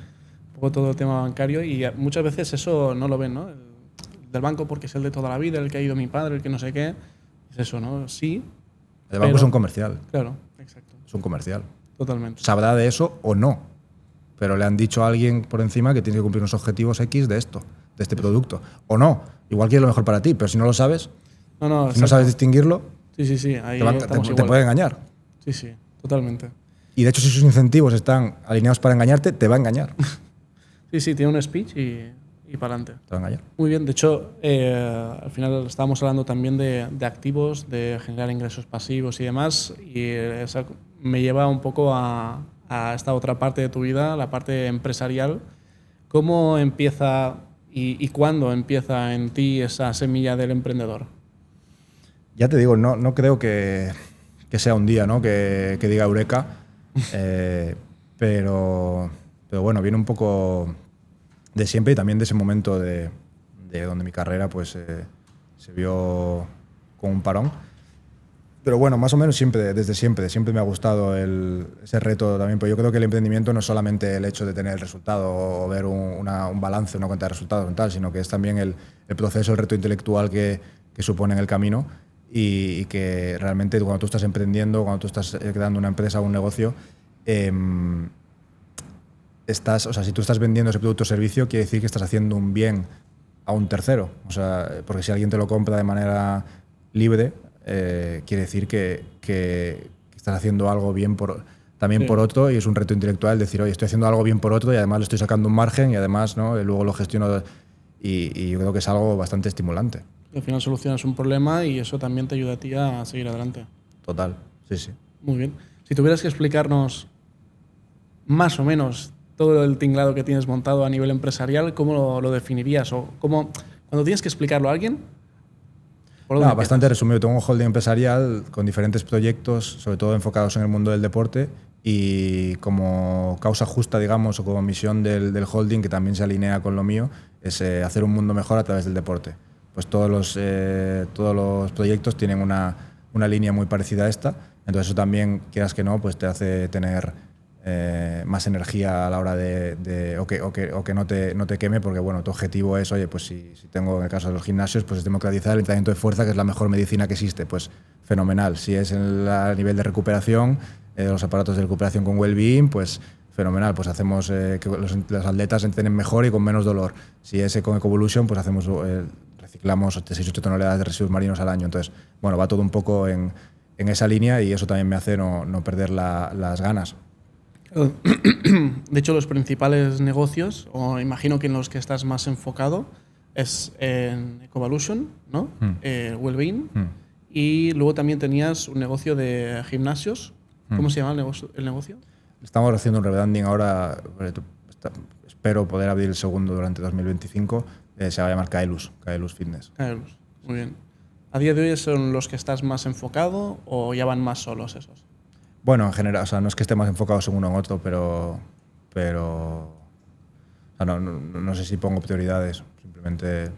un poco todo el tema bancario, y muchas veces eso no lo ven, ¿no? Del banco porque es el de toda la vida, el que ha ido mi padre, el que no sé qué. Es eso, ¿no? Sí. El banco es un comercial. Claro, exacto. Es un comercial. Totalmente. Sabrá de eso o no. Pero le han dicho a alguien por encima que tiene que cumplir unos objetivos X de esto, de este producto. O no. Igual quiere lo mejor para ti, pero si no lo sabes, si no sabes distinguirlo, sí. Ahí te puede engañar. Sí, totalmente. Y de hecho, si sus incentivos están alineados para engañarte, te va a engañar. Sí, tiene un speech y para adelante. Te va a engañar. Muy bien, de hecho, al final estábamos hablando también de activos, de generar ingresos pasivos y demás, y eso me lleva un poco a esta otra parte de tu vida, la parte empresarial. ¿Cómo empieza y cuándo empieza en ti esa semilla del emprendedor? Ya te digo, no creo que sea un día, ¿no? que diga eureka, pero bueno, viene un poco de siempre y también de ese momento de donde mi carrera pues, se vio con un parón. Pero bueno, más o menos desde siempre me ha gustado ese reto también, porque yo creo que el emprendimiento no es solamente el hecho de tener el resultado o ver un balance, una cuenta de resultados, tal, sino que es también el proceso, el reto intelectual que supone en el camino y que realmente cuando tú estás emprendiendo, cuando tú estás creando una empresa o un negocio, o sea, si tú estás vendiendo ese producto o servicio, quiere decir que estás haciendo un bien a un tercero. O sea, porque si alguien te lo compra de manera libre, quiere decir que estás haciendo algo bien también por otro, y es un reto intelectual decir, oye, estoy haciendo algo bien por otro y además le estoy sacando un margen y además, ¿no? Luego lo gestiono y yo creo que es algo bastante estimulante. Y al final solucionas un problema y eso también te ayuda a ti a seguir adelante. Total, sí, sí. Muy bien. Si tuvieras que explicarnos más o menos todo el tinglado que tienes montado a nivel empresarial, ¿cómo lo definirías? O cómo, cuando tienes que explicarlo a alguien, bastante resumido. Tengo un holding empresarial con diferentes proyectos, sobre todo enfocados en el mundo del deporte, y como causa justa, digamos, o como misión del holding, que también se alinea con lo mío, es hacer un mundo mejor a través del deporte. Pues todos los proyectos tienen una línea muy parecida a esta, entonces eso también, quieras que no, pues te hace tener más energía a la hora o que no te queme, porque bueno, tu objetivo es, oye, pues si tengo, en el caso de los gimnasios, pues es democratizar el entrenamiento de fuerza, que es la mejor medicina que existe, pues fenomenal. Si es a nivel de recuperación, los aparatos de recuperación con well-being, pues fenomenal, pues hacemos que los atletas entrenen mejor y con menos dolor. Si es con Ecovolution, pues reciclamos 6-8 toneladas de residuos marinos al año. Entonces, bueno, va todo un poco en esa línea, y eso también me hace no perder las ganas. De hecho, los principales negocios, o imagino que en los que estás más enfocado, es en Ecovolution, ¿no? Wellbeing. Y luego también tenías un negocio de gimnasios. ¿Cómo se llama el negocio? Estamos haciendo un rebranding ahora. Espero poder abrir el segundo durante 2025. Se va a llamar Kaelus Fitness. Kaelus, muy bien. ¿A día de hoy son los que estás más enfocado o ya van más solos esos? Bueno, en general, o sea, no es que esté más enfocados en uno en otro, pero o sea, no sé si pongo prioridades. Simplemente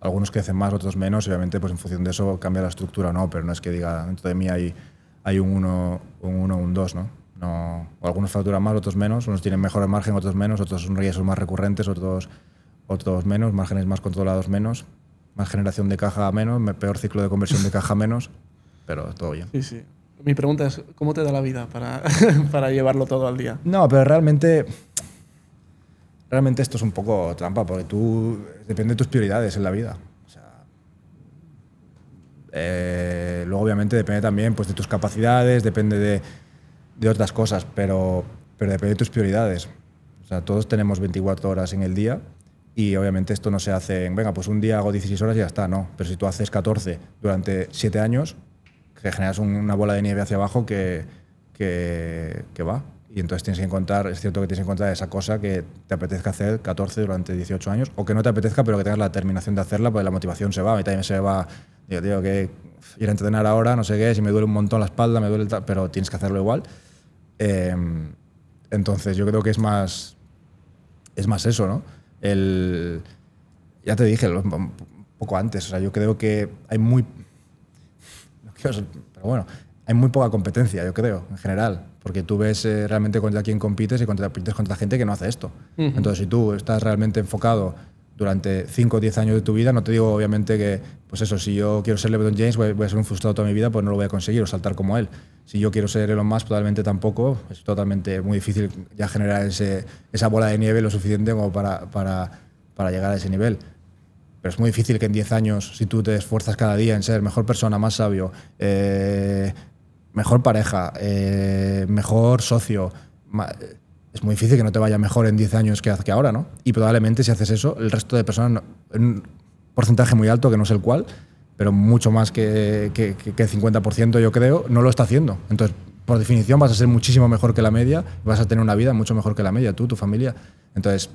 algunos crecen más, otros menos, y obviamente pues en función de eso cambia la estructura o no, pero no es que diga dentro de mí hay un 1, un 2, ¿no? O algunos facturan más, otros menos, unos tienen mejor margen, otros menos, otros son riesgos más recurrentes, otros menos, márgenes más controlados menos, más generación de caja menos, peor ciclo de conversión de caja menos, pero todo bien. Sí, sí. Mi pregunta es, ¿cómo te da la vida para llevarlo todo al día? No, pero realmente esto es un poco trampa, porque depende de tus prioridades en la vida. O sea, luego obviamente depende también pues, de tus capacidades, depende de otras cosas, pero depende de tus prioridades. O sea, todos tenemos 24 horas en el día, y obviamente esto no se hace venga, pues un día hago 16 horas y ya está, no. Pero si tú haces 14 durante 7 años, que generas una bola de nieve hacia abajo que va. Y entonces tienes que encontrar, es cierto que tienes que encontrar esa cosa que te apetezca hacer 14 durante 18 años, o que no te apetezca, pero que tengas la determinación de hacerla, porque la motivación se va. A mí también se va, digo, que ir a entrenar ahora, no sé qué, si me duele un montón la espalda, me duele pero tienes que hacerlo igual. Entonces yo creo que es más eso, ¿no? Ya te dije un poco antes, o sea, yo creo que hay pero bueno, hay muy poca competencia, yo creo, en general, porque tú ves realmente contra quién compites y compites contra gente que no hace esto. Entonces, si tú estás realmente enfocado durante 5 o 10 años de tu vida, no te digo obviamente que, pues eso, si yo quiero ser LeBron James, voy a ser un frustrado toda mi vida, pues no lo voy a conseguir o saltar como él. Si yo quiero ser Elon Musk, probablemente tampoco, es totalmente muy difícil ya generar esa bola de nieve lo suficiente como para llegar a ese nivel. Pero es muy difícil que en 10 años, si tú te esfuerzas cada día en ser mejor persona, más sabio, mejor pareja, mejor socio, es muy difícil que no te vaya mejor en 10 años que ahora, ¿no? Y probablemente si haces eso, el resto de personas, un porcentaje muy alto, que no sé el cuál, pero mucho más que el 50%, yo creo, no lo está haciendo. Entonces, por definición, vas a ser muchísimo mejor que la media, vas a tener una vida mucho mejor que la media, tú, tu familia. Entonces,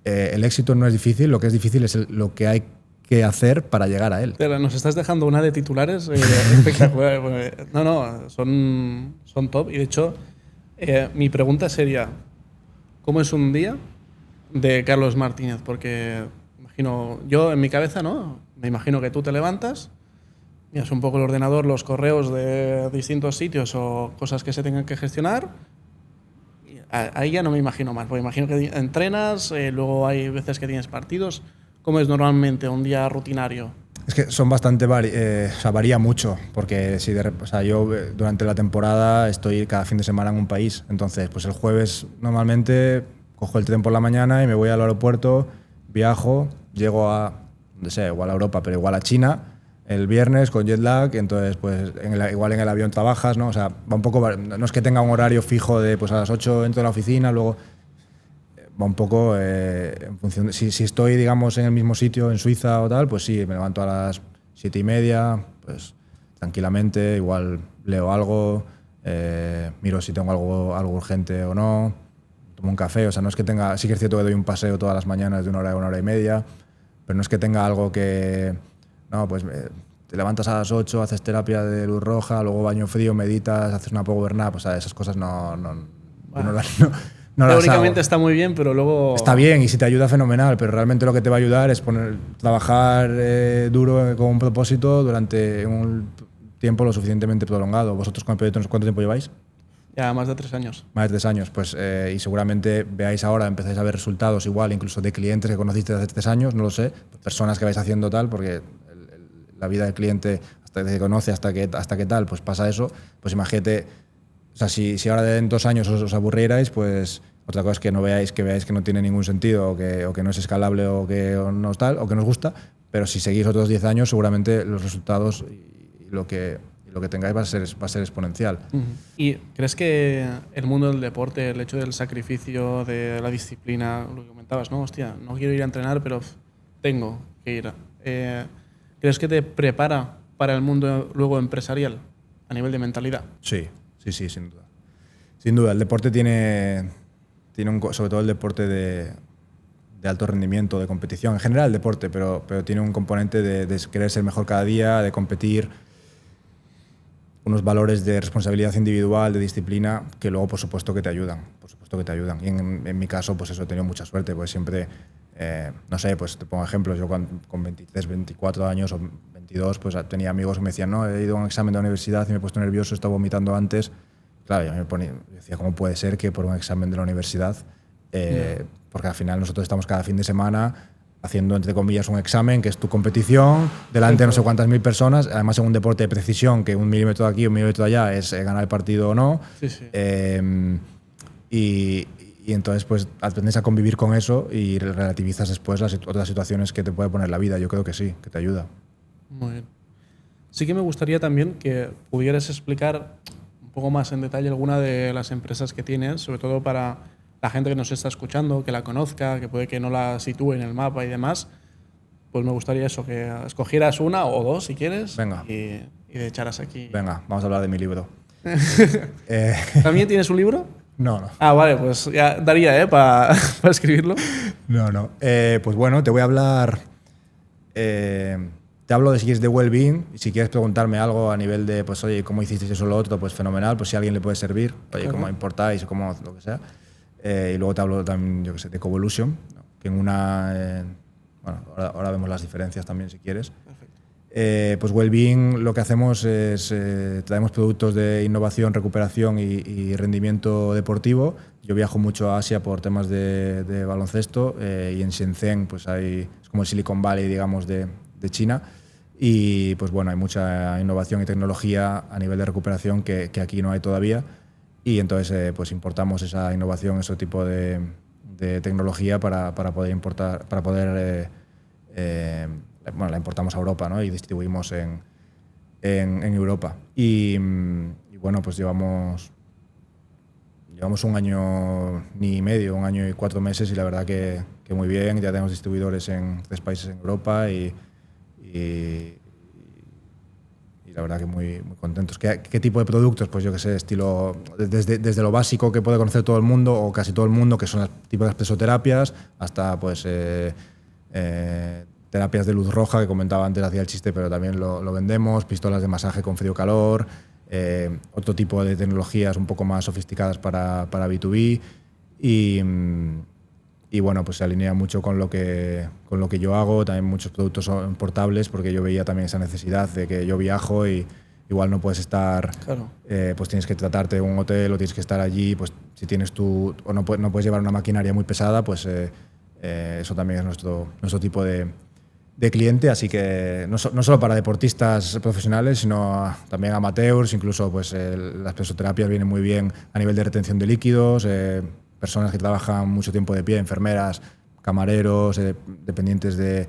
el éxito no es difícil, lo que es difícil es lo que hay que hacer para llegar a él. Nos estás dejando una de titulares espectacular. No, son top. Y de hecho, mi pregunta sería, ¿cómo es un día de Carlos Martínez? Porque imagino, yo en mi cabeza, ¿no? Me imagino que tú te levantas, miras un poco el ordenador, los correos de distintos sitios o cosas que se tengan que gestionar. Ahí ya no me imagino más, porque imagino que entrenas, luego hay veces que tienes partidos. ¿Cómo es normalmente un día rutinario? Es que son bastante varía mucho, porque yo durante la temporada estoy cada fin de semana en un país. Entonces, pues el jueves normalmente cojo el tren por la mañana y me voy al aeropuerto, viajo, llego a, no sé, igual a Europa, pero igual a China, el viernes con jet lag, entonces pues igual en el avión trabajas, ¿no? O sea, va un poco, no es que tenga un horario fijo de pues a las 8 entro a la oficina, luego va un poco en función de si estoy, digamos, en el mismo sitio, en Suiza o tal, pues sí, me levanto a las 7:30, pues tranquilamente, igual leo algo, miro si tengo algo urgente o no, tomo un café, o sea, no es que tenga, sí que es cierto que doy un paseo todas las mañanas de 1 hora a 1 hora y media, pero no es que tenga algo que, no, pues te levantas a las 8, haces terapia de luz roja, luego baño frío, meditas, haces una power nap, o sea, esas cosas no teóricamente está muy bien, pero luego… Está bien y si te ayuda, fenomenal, pero realmente lo que te va a ayudar es trabajar duro con un propósito durante un tiempo lo suficientemente prolongado. ¿Vosotros con el proyecto cuánto tiempo lleváis? Ya más de 3 años. Más de 3 años, pues y seguramente veáis ahora, empezáis a ver resultados igual, incluso de clientes que conociste hace 3 años, no lo sé, personas que vais haciendo tal, porque la vida del cliente, hasta que se conoce, hasta que tal, pues pasa eso. Pues imagínate, o sea, si ahora en 2 años os aburrierais, pues otra cosa es que veáis que no tiene ningún sentido o que no es escalable o que no es tal, o que no os gusta, pero si seguís otros 10 años, seguramente los resultados y lo que tengáis va a ser exponencial. ¿Y crees que el mundo del deporte, el hecho del sacrificio, de la disciplina, lo que comentabas, no, hostia, no quiero ir a entrenar, pero tengo que ir. ¿Crees que te prepara para el mundo luego empresarial a nivel de mentalidad? Sí, sin duda. Sin duda, el deporte tiene sobre todo el deporte de alto rendimiento, de competición, en general el deporte, pero tiene un componente de querer ser mejor cada día, de competir, unos valores de responsabilidad individual, de disciplina, que luego por supuesto que te ayudan, Y en mi caso, pues eso, he tenido mucha suerte, pues siempre, no sé, pues te pongo ejemplos, yo con 23, 24 años o 22, pues tenía amigos que me decían, no, he ido a un examen de la universidad y me he puesto nervioso, he estado vomitando antes. Claro, yo decía, ¿cómo puede ser que por un examen de la universidad, porque al final nosotros estamos cada fin de semana haciendo, entre comillas, un examen, que es tu competición, delante de no sé cuántas mil personas, además en un deporte de precisión, que 1 milímetro de aquí, 1 milímetro de allá es ganar el partido o no. Sí, sí. Y entonces pues aprendes a convivir con eso y relativizas después las otras situaciones que te puede poner la vida. Yo creo que sí, que te ayuda. Muy bien. Sí que me gustaría también que pudieras explicar un poco más en detalle alguna de las empresas que tienes, sobre todo para la gente que nos está escuchando, que la conozca, que puede que no la sitúe en el mapa y demás. Pues me gustaría eso, que escogieras una o dos si quieres. Venga. Y de echaras aquí. Venga, vamos a hablar de mi libro. ¿También tienes un libro? No. Ah, vale, pues ya daría para escribirlo. No. Pues bueno, te voy a hablar… te hablo de si quieres de well-being y si quieres preguntarme algo a nivel de, pues oye, ¿cómo hicisteis eso o lo otro? Pues fenomenal, pues si a alguien le puede servir, oye, ¿cómo importáis o cómo lo que sea? Y luego te hablo también, yo qué sé, de Covolution, ¿no? Que en una… bueno, ahora vemos las diferencias también si quieres. Pues Wellbeing lo que hacemos es traemos productos de innovación, recuperación y rendimiento deportivo. Yo viajo mucho a Asia por temas de baloncesto y en Shenzhen pues es como el Silicon Valley, digamos, de China. Y pues bueno, hay mucha innovación y tecnología a nivel de recuperación que aquí no hay todavía. Y entonces pues importamos esa innovación, ese tipo de tecnología para poder importar, bueno, la importamos a Europa, ¿no? Y distribuimos en Europa. Y bueno, pues llevamos 1 año ni medio, 1 año y 4 meses y la verdad que muy bien. Ya tenemos distribuidores en 3 países en Europa y la verdad que muy contentos. ¿Qué tipo de productos? Pues yo qué sé, estilo desde lo básico que puede conocer todo el mundo o casi todo el mundo, que son las típicas presoterapias, hasta pues terapias de luz roja, que comentaba antes, hacía el chiste, pero también lo vendemos, pistolas de masaje con frío-calor, otro tipo de tecnologías un poco más sofisticadas para B2B y bueno, pues se alinea mucho con lo que yo hago. También muchos productos son portables porque yo veía también esa necesidad de que yo viajo y igual no puedes estar, claro. Pues tienes que tratarte en un hotel o tienes que estar allí, pues si tienes o no puedes llevar una maquinaria muy pesada, pues eso también es nuestro tipo de cliente, así que no solo para deportistas profesionales, sino también amateurs, incluso pues las presoterapias vienen muy bien a nivel de retención de líquidos, personas que trabajan mucho tiempo de pie, enfermeras, camareros, dependientes de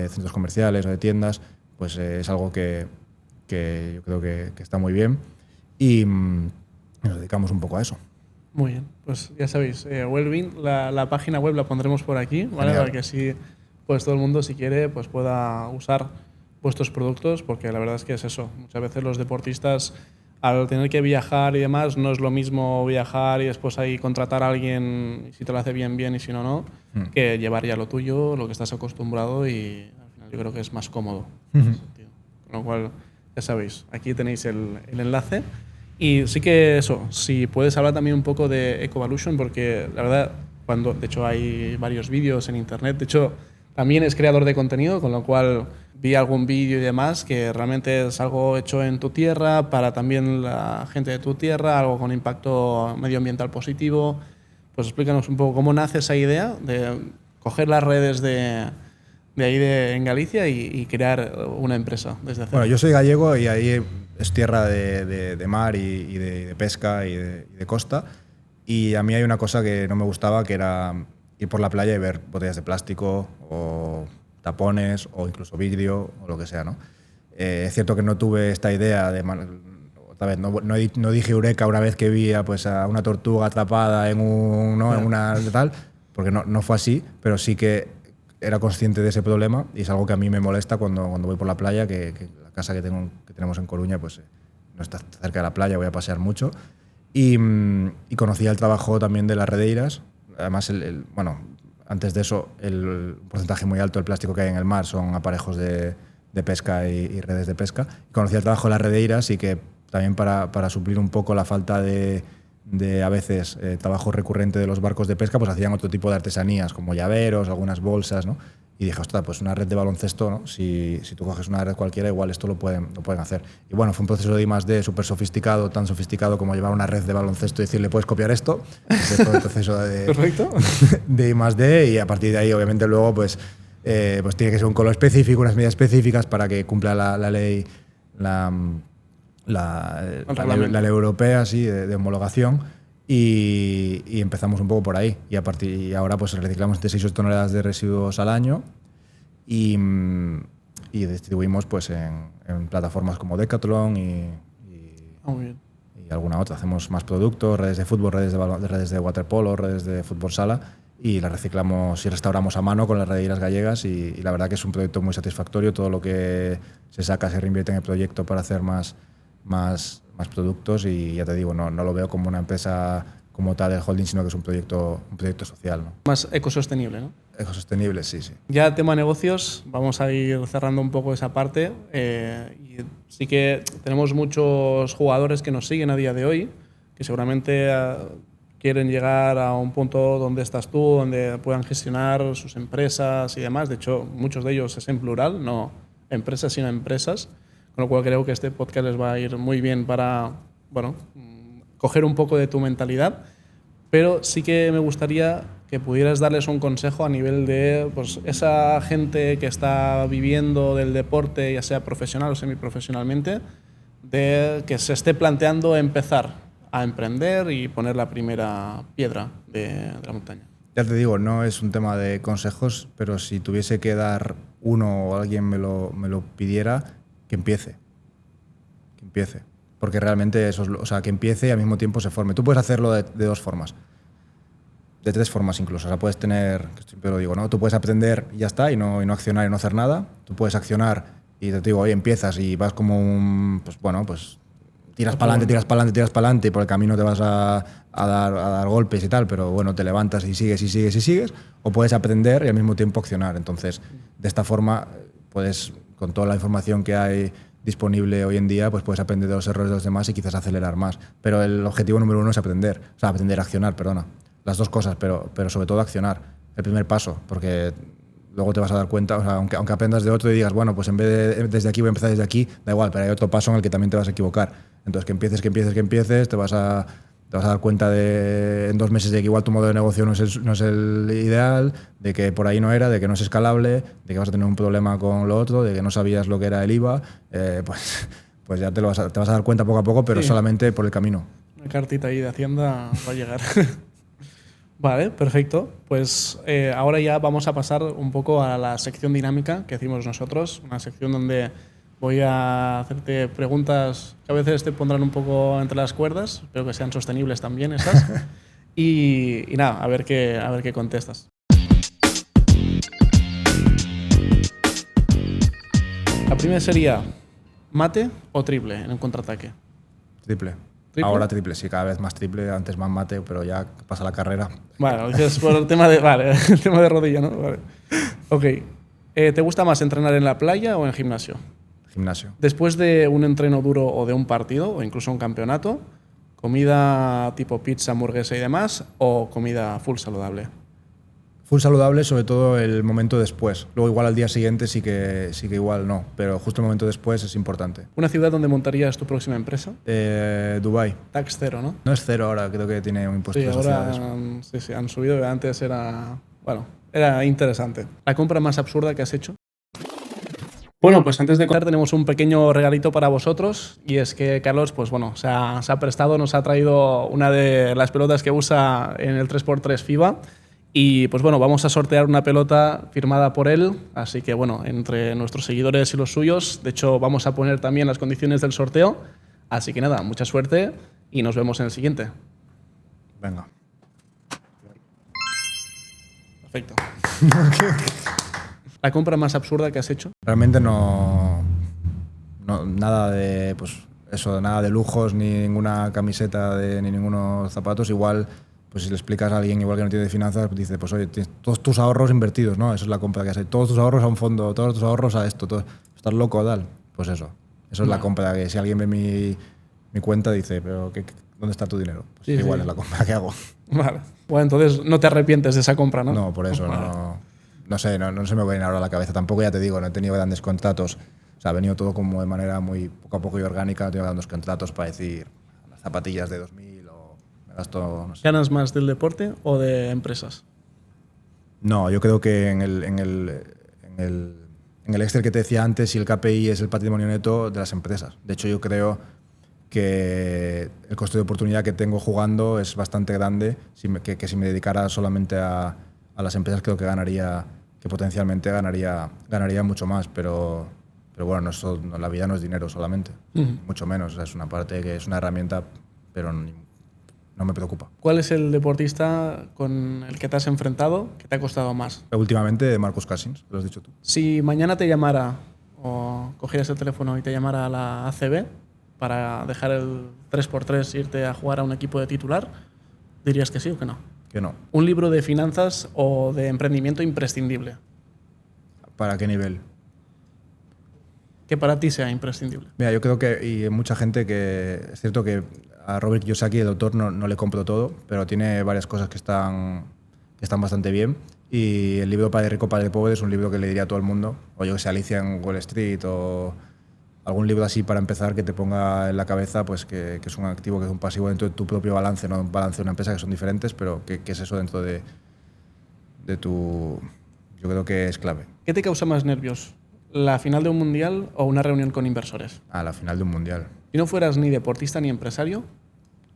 centros comerciales o de tiendas, pues es algo que yo creo que está muy bien y nos dedicamos un poco a eso. Muy bien, pues ya sabéis, Wellbeing, la página web la pondremos por aquí, ¿vale? Para que así pues todo el mundo, si quiere, pues pueda usar vuestros productos, porque la verdad es que es eso. Muchas veces los deportistas, al tener que viajar y demás, no es lo mismo viajar y después ahí contratar a alguien, y si te lo hace bien, bien, y si no, no, que llevar ya lo tuyo, lo que estás acostumbrado, y al final yo creo que es más cómodo. En ese sentido. Con lo cual, ya sabéis, aquí tenéis el enlace. Y sí que eso, si puedes hablar también un poco de Ecovolution, porque la verdad, de hecho hay varios vídeos en internet, de hecho también es creador de contenido, con lo cual vi algún vídeo y demás que realmente es algo hecho en tu tierra, para también la gente de tu tierra, algo con impacto medioambiental positivo. Pues explícanos un poco cómo nace esa idea de coger las redes de ahí en Galicia y crear una empresa desde cero. Bueno, yo soy gallego y ahí es tierra de mar y de pesca y de costa. Y a mí hay una cosa que no me gustaba, que era ir por la playa y ver botellas de plástico o tapones o incluso vidrio o lo que sea, ¿no? Es cierto que no tuve esta idea de... Otra vez, no dije eureka una vez que vi a una tortuga atrapada en una tal, porque no fue así, pero sí que era consciente de ese problema, y es algo que a mí me molesta cuando voy por la playa, que la casa que tenemos en Coruña pues no está cerca de la playa, voy a pasear mucho. Y conocía el trabajo también de las redeiras. Además, bueno, antes de eso, el porcentaje muy alto del plástico que hay en el mar son aparejos de pesca y redes de pesca. Conocía el trabajo de las redeiras, y que también para suplir un poco la falta de a veces trabajo recurrente de los barcos de pesca, pues hacían otro tipo de artesanías, como llaveros, algunas bolsas, ¿no? Y dije, ostras, pues una red de baloncesto, ¿no? Si tú coges una red cualquiera, igual esto lo pueden hacer. Y bueno, fue un proceso de I+D súper sofisticado, tan sofisticado como llevar una red de baloncesto y decirle, ¿puedes copiar esto? Ese fue el proceso de I+D, y a partir de ahí, obviamente, luego, pues tiene que ser un color específico, unas medidas específicas para que cumpla la ley, la ley europea, sí, de homologación, y empezamos un poco por ahí, y ahora pues reciclamos entre 6 o 8 toneladas de residuos al año, y distribuimos pues en plataformas como Decathlon y alguna otra. Hacemos más productos, redes de fútbol, redes de waterpolo, redes de fútbol sala, y las reciclamos y restauramos a mano con las redeiras gallegas, y la verdad que es un proyecto muy satisfactorio. Todo lo que se saca se reinvierte en el proyecto para hacer más productos, y ya te digo, no lo veo como una empresa como tal del holding, sino que es un proyecto social, ¿no? Más ecosostenible, ¿no? Ecosostenible, sí. Ya tema negocios, vamos a ir cerrando un poco esa parte. Y sí que tenemos muchos jugadores que nos siguen a día de hoy, que seguramente quieren llegar a un punto donde estás tú, donde puedan gestionar sus empresas y demás. De hecho, muchos de ellos es en plural, no empresas, sino empresas. Con lo cual creo que este podcast les va a ir muy bien para, bueno, coger un poco de tu mentalidad. Pero sí que me gustaría que pudieras darles un consejo a nivel de pues, esa gente que está viviendo del deporte, ya sea profesional o semiprofesionalmente, de que se esté planteando empezar a emprender y poner la primera piedra de la montaña. Ya te digo, no es un tema de consejos, pero si tuviese que dar uno o alguien me lo pidiera, que empiece. Porque realmente eso que empiece y al mismo tiempo se forme. Tú puedes hacerlo de 2 formas. De 3 formas incluso. O sea, puedes tener, que siempre lo digo, ¿no? Tú puedes aprender y ya está, y no accionar y no hacer nada. Tú puedes accionar y te digo, oye, empiezas y vas como un, pues tiras para adelante, y por el camino te vas a dar golpes y tal, pero bueno, te levantas y sigues. O puedes aprender y al mismo tiempo accionar. Entonces, de esta forma, puedes, con toda la información que hay disponible hoy en día, pues puedes aprender de los errores de los demás y quizás acelerar más. Pero el objetivo número 1 es aprender a accionar, perdona. Las 2 cosas, pero sobre todo accionar. El primer paso, porque luego te vas a dar cuenta, o sea, aunque aprendas de otro y digas, bueno, pues en vez de desde aquí voy a empezar desde aquí, da igual, pero hay otro paso en el que también te vas a equivocar. Entonces que empieces, te vas a dar cuenta en 2 meses de que igual tu modelo de negocio no es el ideal, de que por ahí no era, de que no es escalable, de que vas a tener un problema con lo otro, de que no sabías lo que era el IVA, pues ya te vas a dar cuenta poco a poco, pero sí, solamente por el camino. Una cartita ahí de Hacienda va a llegar. Vale, perfecto. Pues ahora ya vamos a pasar un poco a la sección dinámica que hicimos nosotros, una sección donde Voy a hacerte preguntas que a veces te pondrán un poco entre las cuerdas, espero que sean sostenibles también esas. y nada, a ver qué contestas. La primera sería mate o triple en un contraataque. Triple. ¿Triple? Ahora triple, sí, cada vez más triple, antes más mate, pero ya pasa la carrera. Vale, lo dices por el tema de, vale, el tema de rodilla, ¿no? Vale. Ok. ¿Te gusta más entrenar en la playa o en gimnasio? Gimnasio. Después de un entreno duro o de un partido, o incluso un campeonato, ¿comida tipo pizza, hamburguesa y demás, o comida full saludable? Full saludable, sobre todo el momento después. Luego igual al día siguiente sí que igual no, pero justo el momento después es importante. ¿Una ciudad donde montarías tu próxima empresa? Dubái. Tax cero, ¿no? No es cero ahora, creo que tiene un impuesto Sí, de ahora sociedades. sí, han subido. Antes era, bueno, era interesante. ¿La compra más absurda que has hecho? Bueno, pues antes de contar tenemos un pequeño regalito para vosotros y es que Carlos, pues bueno, se ha prestado, nos ha traído una de las pelotas que usa en el 3x3 FIBA y pues bueno, vamos a sortear una pelota firmada por él, así que bueno, entre nuestros seguidores y los suyos, de hecho vamos a poner también las condiciones del sorteo, así que nada, mucha suerte y nos vemos en el siguiente. Venga. Perfecto. ¿La compra más absurda que has hecho? Realmente no nada de pues eso, nada de lujos, ni ninguna camiseta ni ningunos zapatos. Igual, pues si le explicas a alguien igual que no tiene de finanzas, pues dice, pues oye, tienes todos tus ahorros invertidos, ¿no? Eso es la compra que has hecho. Todos tus ahorros a un fondo, todos tus ahorros a esto, todo. ¿Estás loco, tal? Pues eso es la compra, que si alguien ve mi cuenta dice, pero ¿dónde está tu dinero? Pues Sí, igual sí. es la compra que hago. Vale. Bueno, entonces no te arrepientes de esa compra, ¿no? No, por eso Vale. no sé, no se me viene ahora a la cabeza. Tampoco, ya te digo, no he tenido grandes contratos. O sea, ha venido todo como de manera muy poco a poco y orgánica. No he tenido grandes contratos para decir las zapatillas de 2000 o me gasto, no sé. ¿Ganas más del deporte o de empresas? No, yo creo que en el Excel que te decía antes, y el KPI es el patrimonio neto de las empresas. De hecho, yo creo que el coste de oportunidad que tengo jugando es bastante grande, que si me dedicara solamente a las empresas creo que potencialmente ganaría mucho más, pero bueno, la vida no es dinero solamente, mucho menos. O sea, es una parte que es una herramienta, pero no me preocupa. ¿Cuál es el deportista con el que te has enfrentado que te ha costado más? Últimamente, Marcus Cousins, lo has dicho tú. Si mañana te llamara o cogieras el teléfono y te llamara a la ACB para dejar el 3x3 e irte a jugar a un equipo de titular, ¿dirías que sí o que no? Que no. Un libro de finanzas o de emprendimiento imprescindible, ¿Para qué nivel? que para ti sea imprescindible. Mira, yo creo que y hay mucha gente que es cierto que a Robert Kiyosaki, el autor, no le compro todo, pero tiene varias cosas que están bastante bien. Y el libro Padre Rico, Padre Pobre es un libro que le diría a todo el mundo, o yo que sé, Alicia en Wall Street, o algún libro así para empezar que te ponga en la cabeza pues que es un activo, que es un pasivo dentro de tu propio balance, no un balance de una empresa, que son diferentes, pero que es eso dentro de tu... Yo creo que es clave. ¿Qué te causa más nervios? ¿La final de un mundial o una reunión con inversores? A la final de un mundial. Si no fueras ni deportista ni empresario,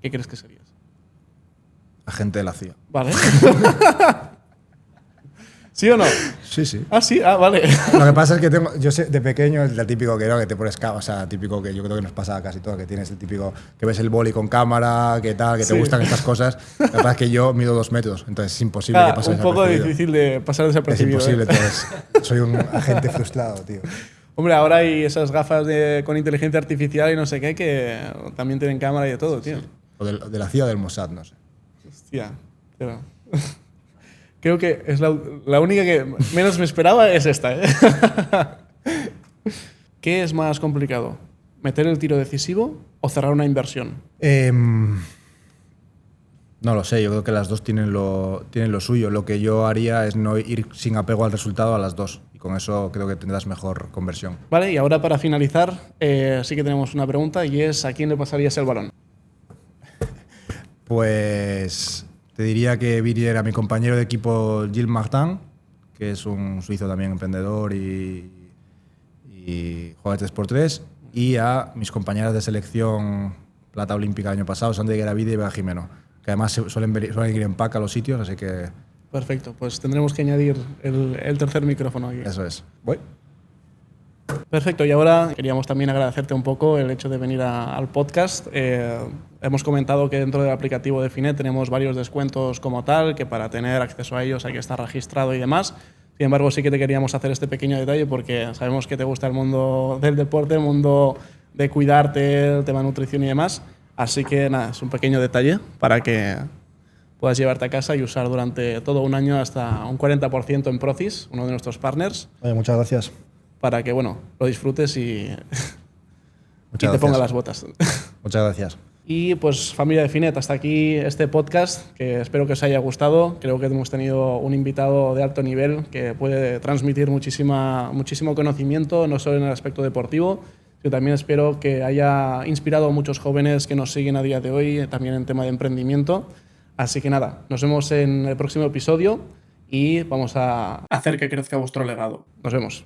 ¿qué crees que serías? Agente de la CIA. Vale. ¿Sí o no? Sí, sí. Ah, sí, vale. Lo que pasa es que yo sé, de pequeño es el típico que te pones o sea, típico que yo creo que nos pasa a casi todos, que tienes el típico que ves el boli con cámara, que tal, que te gustan estas cosas. Lo que pasa es que yo mido 2 metros, entonces es imposible que pase un poco desapercibido. difícil de pasar Es desapercibido. imposible, ¿eh? entonces soy un agente frustrado, tío. Hombre, ahora hay esas gafas con inteligencia artificial y no sé qué que también tienen cámara y de todo, tío. O de la CIA o del Mossad, no sé. Hostia, pero... Creo que es la única que menos me esperaba es esta, ¿eh? ¿Qué es más complicado? ¿Meter el tiro decisivo o cerrar una inversión? No lo sé, yo creo que las dos tienen lo suyo. Lo que yo haría es no ir sin apego al resultado a las dos. Y con eso creo que tendrás mejor conversión. Vale, y ahora para finalizar, sí que tenemos una pregunta y es ¿a quién le pasarías el balón? Pues te diría que viniera mi compañero de equipo Gilles Martin, que es un suizo también emprendedor y juega 3x3, y a mis compañeras de selección plata olímpica el año pasado, Sandra Gueravide y Bea Jimeno, que además suelen ir en pack a los sitios, así que... Perfecto, pues tendremos que añadir el tercer micrófono aquí. Eso es. Voy. Perfecto, y ahora queríamos también agradecerte un poco el hecho de venir al podcast. Hemos comentado que dentro del aplicativo de Finet tenemos varios descuentos como tal, que para tener acceso a ellos hay que estar registrado y demás. Sin embargo, sí que te queríamos hacer este pequeño detalle porque sabemos que te gusta el mundo del deporte, el mundo de cuidarte, el tema de nutrición y demás. Así que nada, es un pequeño detalle para que puedas llevarte a casa y usar durante todo un año hasta un 40% en Procis, uno de nuestros partners. Oye, muchas gracias. Para que, bueno, lo disfrutes y Muchas te ponga gracias. las botas. Muchas gracias. Y pues familia de Finet, hasta aquí este podcast, que espero que os haya gustado. Creo que hemos tenido un invitado de alto nivel que puede transmitir muchísimo conocimiento, no solo en el aspecto deportivo, sino también espero que haya inspirado a muchos jóvenes que nos siguen a día de hoy, también en tema de emprendimiento. Así que nada, nos vemos en el próximo episodio y vamos a hacer que crezca vuestro legado. Nos vemos.